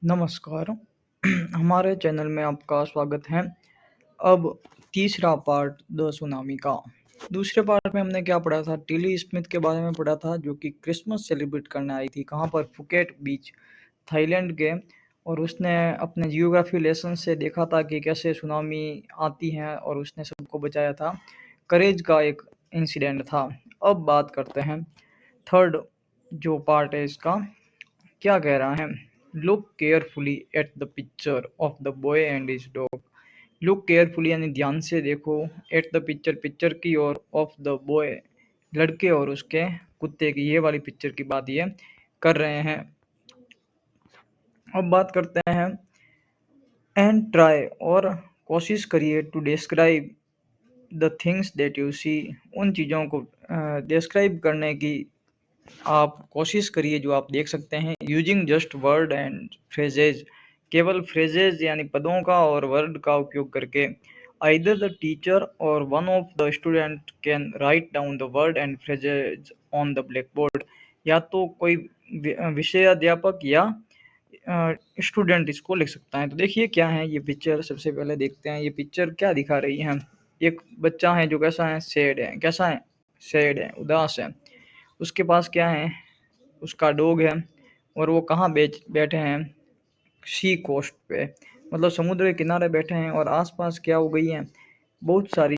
नमस्कार। हमारे चैनल में आपका स्वागत है। अब तीसरा पार्ट द सुनामी का। दूसरे पार्ट में हमने क्या पढ़ा था? टिली स्मिथ के बारे में पढ़ा था, जो कि क्रिसमस सेलिब्रेट करने आई थी। कहाँ पर? फुकेट बीच, थाईलैंड के। और उसने अपने जियोग्राफी लेसन से देखा था कि कैसे सुनामी आती हैं, और उसने सबको बचाया था। करेज का एक इंसिडेंट था। अब बात करते हैं थर्ड जो पार्ट है इसका। क्या कह रहा है? Look carefully at the picture of the boy and his dog. Look carefully यानी ध्यान से देखो, एट द पिक्चर पिक्चर की, और ऑफ द बॉय लड़के और उसके कुत्ते की। ये वाली पिक्चर की बात ये कर रहे हैं। अब बात करते हैं एंड ट्राई, और कोशिश करिए to describe the things that you see. उन चीज़ों को डिस्क्राइब करने की आप कोशिश करिए जो आप देख सकते हैं। Using just word and phrases, केवल फ्रेजेज यानी पदों का और वर्ड का उपयोग करके। आइदर द टीचर और one of the student can write down the word and phrases on the black board. या तो कोई विषय अध्यापक या स्टूडेंट इसको लिख सकता है। तो देखिए क्या है ये पिक्चर। सबसे पहले देखते हैं ये पिक्चर क्या दिखा रही है। एक बच्चा है जो कैसा है? सैड है। कैसा है? सैड है, उदास है। उसके पास क्या है? उसका डॉग है। और वो कहाँ बैठे हैं? सी कोस्ट पे, मतलब समुद्र के किनारे बैठे हैं। और आसपास क्या हो गई है? बहुत सारी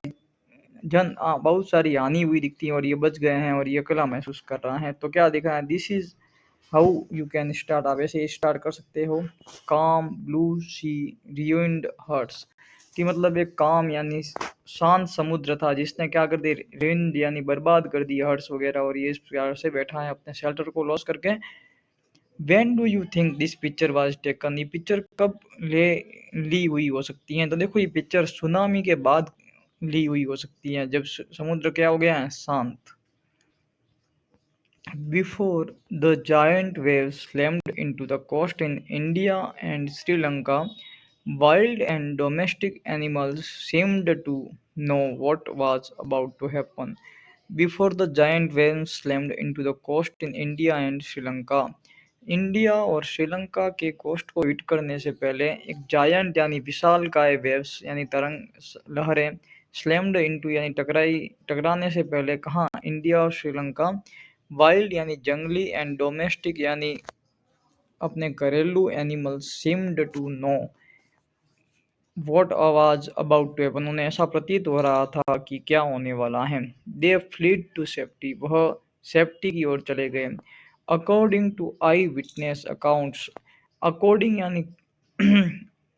बहुत सारी हानि हुई दिखती है, और ये बच गए हैं, और ये अकेला महसूस कर रहा है। तो क्या दिखा है? This is how you can start. आप ऐसे स्टार्ट कर सकते हो। काम ब्लू सी रियून्ड हर्ट्स, कि मतलब एक काम यानी शांत समुद्र था जिसने क्या कर दी? रिंड यानी बर्बाद कर दी हर्ट्स वगैरह। और ये इस प्यार से बैठा है अपने शेल्टर को लॉस करके। When do you think this picture was taken? ये पिक्चर कब ली हुई हो सकती है? तो देखो ये पिक्चर सुनामी के बाद ली हुई हो सकती है, जब समुद्र क्या हो गया है? शांत। Before the giant waves slammed into the coast in India and Sri Lanka, wild and domestic animals seemed to know what was about to happen. Before the giant waves slammed into the coast in India and Sri Lanka, India और श्रीलंका के coast को hit करने से पहले एक giant यानी विशालकाय waves यानी तरंग लहरें, स्लैम्ड इनटू यानी टकराने से पहले कहाँ? इंडिया और श्रीलंका। वाइल्ड यानी जंगली, एंड डोमेस्टिक यानी अपने घरेलू animals, seemed to know what was about to happen. उन्हें ऐसा प्रतीत हो रहा था कि क्या होने वाला है। दे फ्लीड टू सेफ्टी, वह सेफ्टी की ओर चले गए। According to eye witness accounts, according यानी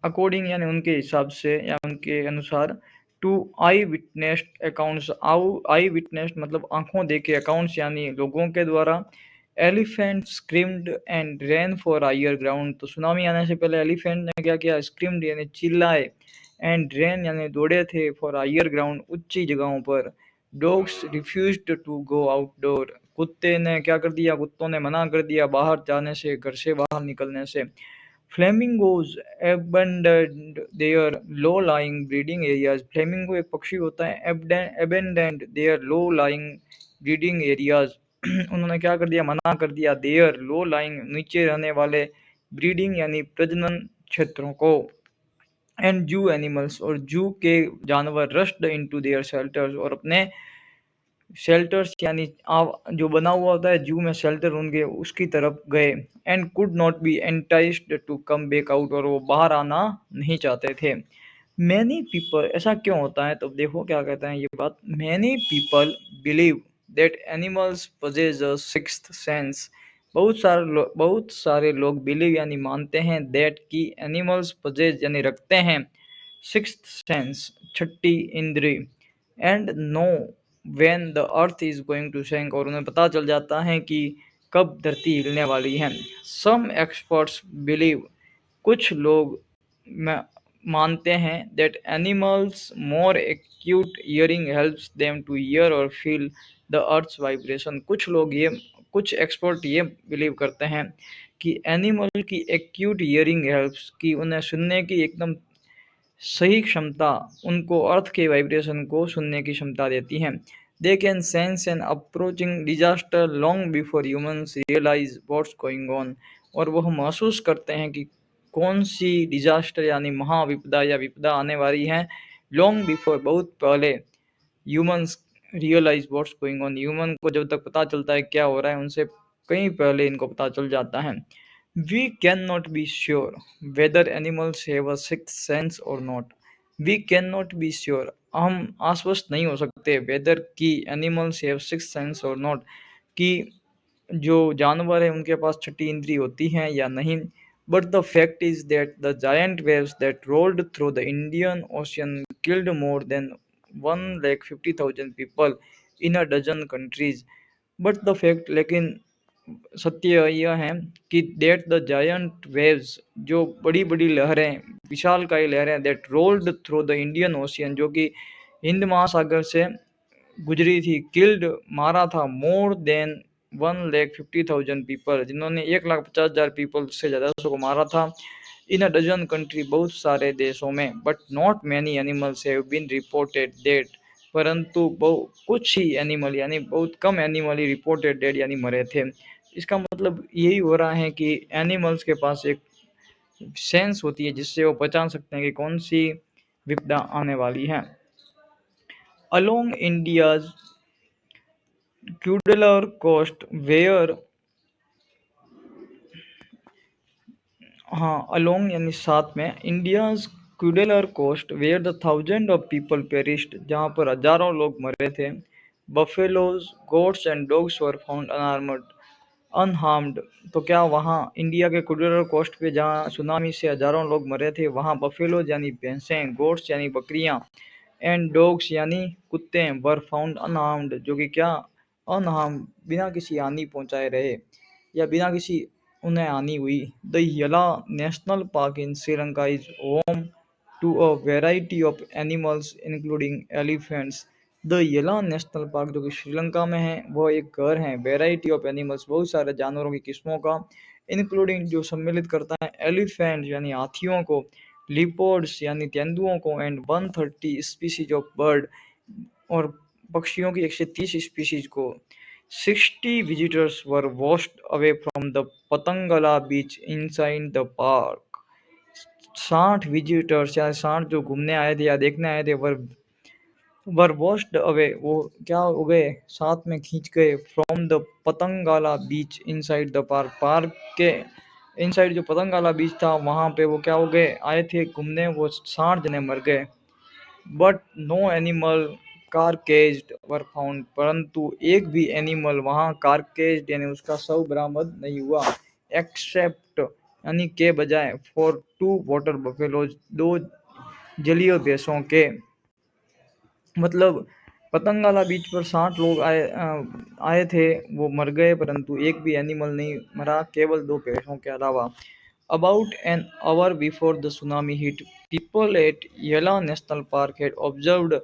अकॉर्डिंग यानी उनके हिसाब से या उनके अनुसार। To eye witnessed accounts, eye witnessed मतलब आंखों देखे, अकाउंट्स यानी लोगों के द्वारा। Elephant screamed and ran for higher ground, तो सुनामी आने से पहले एलिफेंट ने क्या किया? स्क्रीम्ड यानी चिल्लाए, एंड रैन यानी दौड़े थे, फॉर हायर ग्राउंड ऊंची जगहों पर। Dogs refused to go outdoor, कुत्ते ने क्या कर दिया? कुत्तों ने मना कर दिया बाहर जाने से, घर से बाहर निकलने से। Flamingos abandoned their low-lying breeding areas, flamingo एक पक्षी होता है। abandoned their low-lying breeding areas, उन्होंने क्या कर दिया? मना कर दिया। देयर लो लाइंग नीचे रहने वाले, ब्रीडिंग यानी प्रजनन क्षेत्रों को। एंड जू एनिमल्स, और जू के जानवर, रश्ड इनटू देयर शेल्टर्स, और अपने शेल्टर्स यानी जो बना हुआ होता है जू में शेल्टर उनके, उसकी तरफ गए। And could not be enticed to come back out, और वो बाहर आना नहीं चाहते थे। मैनी पीपल, ऐसा क्यों होता है? तो देखो क्या कहते हैं ये बात। Many people believe that animals possess a sixth sense, बहुत सारे लोग बिलीव यानी मानते हैं, दैट की एनिमल्स possess यानी रखते हैं, सिक्स्थ सेंस छठी इंद्री। And know when the earth is going to sink, और उन्हें पता चल जाता है कि कब धरती हिलने वाली है। सम एक्सपर्ट्स बिलीव, कुछ लोग मानते हैं, that animals more acute hearing helps them to hear और फील द अर्थ्स वाइब्रेशन। कुछ एक्सपर्ट ये बिलीव करते हैं कि एनिमल की एक्यूट हियरिंग हेल्प्स, की उन्हें सुनने की एकदम सही क्षमता उनको अर्थ के वाइब्रेशन को सुनने की क्षमता देती है। They can sense an approaching disaster long before humans realize what's going on, और वह महसूस करते हैं कि कौन सी डिजास्टर यानी महाविपदा या विपदा आने वाली है। लॉन्ग बिफोर, बहुत पहले, humans realize what's going on, human को जब तक पता चलता है क्या हो रहा है उनसे कहीं पहले इनको पता चल जाता है। We can not be sure whether animals have a sixth sense और not. We can not be sure, हम आश्वस्त नहीं हो सकते, वेदर की एनिमल्स हैव सिक्स्थ सेंस और नॉट, कि जो जानवर है उनके पास छठी इंद्री होती हैं या नहीं। But the fact is that the giant waves that rolled through the Indian ocean killed more than 1,50,000 people in a dozen countries. But the fact, लेकिन सत्य यह है कि दैट द जायंट वेव्स, जो बड़ी बड़ी लहरें, विशालकाय लहरें, that rolled through the Indian ocean, जो कि हिंद महासागर से गुजरी थी, किल्ड, मारा था, मोर देन 1,50,000 पीपल, जिन्होंने 1,50,000 पीपल से ज़्यादा को मारा था, इन अ डजन कंट्री, बहुत सारे देशों में। But not many animals have been reported dead, परंतु कुछ ही एनिमल यानी बहुत कम एनिमल ही रिपोर्टेड डेड यानी मरे थे। इसका मतलब यही हो रहा है कि एनिमल्स के पास एक सेंस होती है जिससे वो पहचान सकते हैं कि कौन सी विपदा आने वाली है। Along India's Cuddalore coast where, हाँ, अलोंग यानी साथ में, India's Cuddalore coast where the thousand of people perished, जहाँ पर हजारों लोग मरे थे। Buffaloes, goats and dogs were found unarmed unharmed, तो क्या वहाँ इंडिया के कुडरल कोस्ट पे जहाँ सुनामी से हजारों लोग मरे थे, वहाँ बफेलोज यानी भैंसें, गोट्स यानी बकरियाँ, एंड डॉग्स यानी कुत्ते वर फाउंड अनहार्म्ड, जो कि क्या, अनहार्म, बिना किसी हानि पहुंचाए रहे या बिना किसी उन्हें हानि हुई। The Yala national park in Sri Lanka is home to a variety of animals including elephants. The Yala national park, जो कि श्रीलंका में है, वो एक घर है वेराइटी ऑफ एनिमल्स, बहुत सारे जानवरों की किस्मों का, इंक्लूडिंग, जो सम्मिलित करता है, एलिफेंट यानी हाथियों को, लिपोर्ड्स यानी तेंदुओं को, एंड 130 स्पीसीज ऑफ बर्ड, और पक्षियों की 130 स्पीसीज को। 60 visitors were washed away from the Patanangala beach inside the park. 60 visitors या 60 जो घूमने आए थे या देखने आए थे, वर वॉश्ड अवे, वो क्या हो गए, साथ में खींच गए, from the Patanangala beach inside the park, park के इनसाइड जो पतंगाला बीच था वहां पे वो क्या हो गए, आए थे घूमने, वो 60 जने मर गए। But no animal carcasses were found, परंतु एक भी एनिमल वहां कारकेज्ड यानी उसका शव बरामद नहीं हुआ, एक्सेप्ट यानी के बजाय, फॉर 2 वाटर बफेलोज, 2 जलीय भैंसों के। मतलब पतंगाला बीच पर 60 लोग आए थे, वो मर गए, परंतु एक भी एनिमल नहीं मरा, केवल 2 भैंसों के अलावा। About an hour before the tsunami hit, people at Yala National Park had observed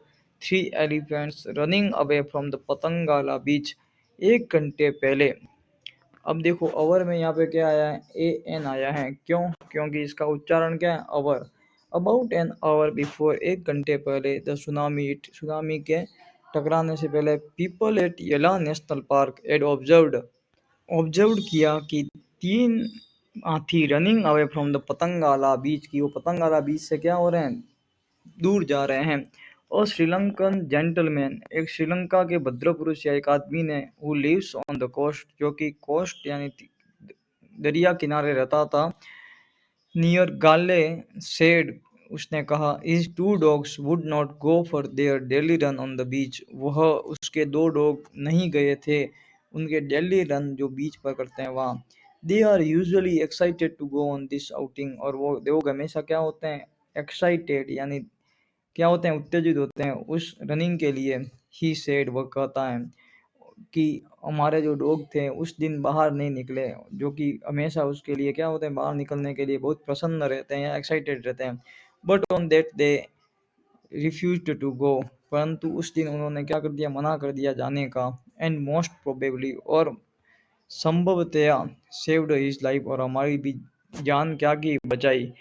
3 elephants running away from the Patangala beach। 1 घंटे पहले, अब देखो अवर में यहाँ पे क्या आया है, ए एन आया है, क्यों, क्योंकि इसका उच्चारण क्या है, अवर। अबाउट एन आवर बिफोर, 1 घंटे पहले, द सुनामी हिट, सुनामी के टकराने से पहले, people at Yala national park had observed किया कि 3 हाथी running away from the Patanangala beach, की वो पतंगाला बीच से क्या हो रहे हैं, दूर जा रहे हैं। और श्रीलंकन जेंटलमैन, एक श्रीलंका के भद्र पुरुष या एक आदमी ने, who lives on the coast, जो कि कोस्ट यानी दरिया किनारे रहता था, नियर गाले, सेड, उसने कहा, is 2 dogs would not go for their daily run on the beach, वह, उसके 2 डॉग नहीं गए थे उनके डेली रन जो बीच पर करते हैं वहाँ। They are usually excited to go on this outing, और वो लोग हमेशा क्या होते हैं, एक्साइटेड यानी क्या होते हैं, उत्तेजित होते हैं उस रनिंग के लिए। ही सेड, वह कहता है कि हमारे जो डॉग थे उस दिन बाहर नहीं निकले, जो कि हमेशा उसके लिए क्या होते हैं, बाहर निकलने के लिए बहुत प्रसन्न रहते हैं या एक्साइटेड रहते हैं। But on that they refused to go, परंतु उस दिन उन्होंने क्या कर दिया, मना कर दिया जाने का। एंड मोस्ट प्रोबेबली, और संभवतया, सेव्ड हिज लाइफ, और हमारी भी जान क्या की, बचाई।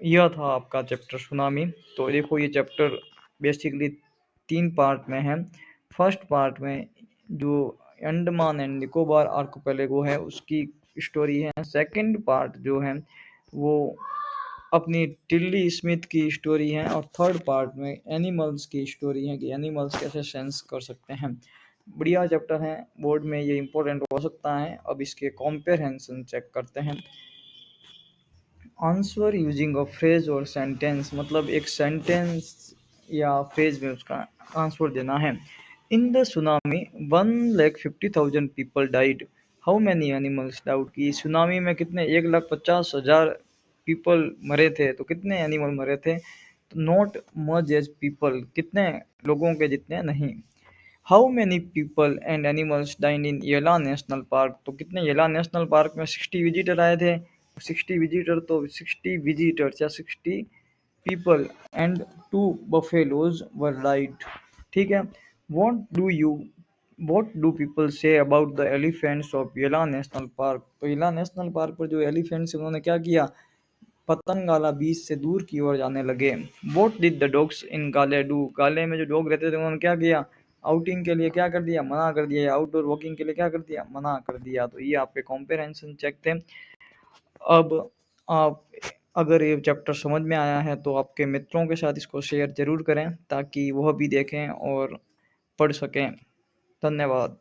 यह था आपका चैप्टर सुनामी। तो देखो ये चैप्टर बेसिकली 3 पार्ट में है। फर्स्ट पार्ट में जो अंडमान एंड निकोबार आर्कोपेलेगो है उसकी स्टोरी है। सेकंड पार्ट जो है वो अपनी टिल्ली स्मिथ की स्टोरी है और थर्ड पार्ट में एनिमल्स की स्टोरी है कि एनिमल्स कैसे सेंस कर सकते हैं। बढ़िया चैप्टर है, बोर्ड में ये इंपॉर्टेंट हो सकता है। अब इसके कॉम्प्रहेंशन चेक करते हैं। आंसर यूजिंग अ फ्रेज और सेंटेंस, मतलब एक सेंटेंस या फ्रेज में उसका आंसर देना है। In the tsunami 1,50,000 people died, how many animals doubt, कि सुनामी में कितने 1,50,000 पीपल मरे थे, तो कितने एनिमल मरे थे। नॉट मच एज पीपल, कितने लोगों के जितने नहीं। How many people and animals died in येला नेशनल पार्क, तो कितने येला नेशनल पार्क में 60 विजिटर आए थे। 60 विजिटर, तो 60 विजिटर्स या 60 people and 2 buffaloes were died. ठीक है। What do people say about the elephants of येला नेशनल पार्क, तो येला नेशनल पार्क पर जो एलिफेंट्स उन्होंने क्या किया, पतंगाला बीच से दूर की ओर जाने लगे। वॉट डिड द डॉग्स इन गाले डू, गाले में जो डॉग रहते थे उन्होंने क्या किया, आउटिंग के लिए क्या कर दिया, मना कर दिया, या आउटडोर वॉकिंग के लिए क्या कर दिया, मना कर दिया। तो ये आपके कॉम्प्रहेंशन चेक थे। अब आप, अगर ये चैप्टर समझ में आया है तो आपके मित्रों के साथ इसको शेयर जरूर करें ताकि वह भी देखें और पढ़ सकें। धन्यवाद।